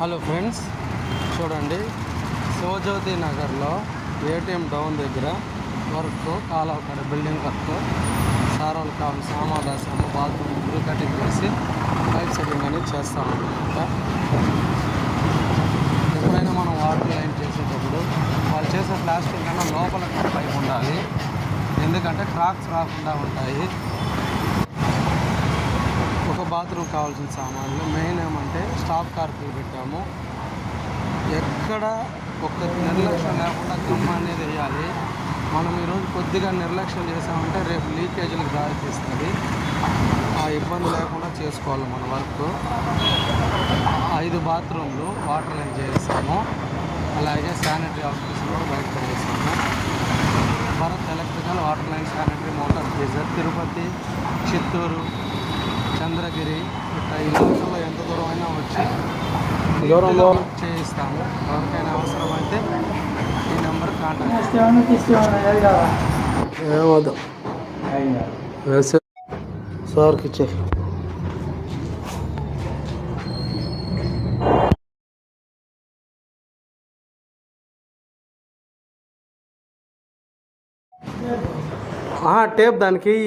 Hello friends, చూడండి శివజ్యోతి నగర్లో ATM down దగ్గర వర్క్ కాలువ అక్కడ బిల్డింగ్ వర్క్ సారోలు కావాలి సామాన్ రాసాము బాత్రూమ్ బ్లూ కటింగ్ చేసి పైప్ సెట్టింగ్ అనేది చేస్తామన్నమాట. ఎప్పుడైనా మనం వాటర్ లైన్ చేసేటప్పుడు వాళ్ళు చేసే ప్లాస్టిక్ కన్నా లోపల పైప్ ఉండాలి, ఎందుకంటే క్రాక్స్ రాకుండా ఉంటాయి. ఒక బాత్రూమ్ కావాల్సిన సామాన్లు మెయిన్ ఏమంటే స్టాప్ కార్పులు పెట్టాము. ఎక్కడ ఒక నిర్లక్ష్యం లేకుండా గమ్ అనేది వేయాలి. మనం ఈరోజు కొద్దిగా నిర్లక్ష్యం చేసామంటే రేపు లీకేజీలకు దారితీస్తుంది. ఆ ఇబ్బంది లేకుండా చేసుకోవాలి మన వర్క్. 5 బాత్రూమ్లు వాటర్ లైన్ చేసాము, అలాగే శానిటరీ ఆఫీస్ కూడా బయట చేసాము. Bharat electrical water line sanitary motor geyser Tirupati, Chittoor, Chandragiri ఇట్లా ఈ రోజుల్లో ఎంత దూరం అయినా వచ్చి దూరంలో చేయిస్తాము. ఎవరికైనా అవసరమైతే ఈ నెంబర్ కాంటాక్ట్ ఏమవుదు సార్కి ఇచ్చే. టేప్ దానికి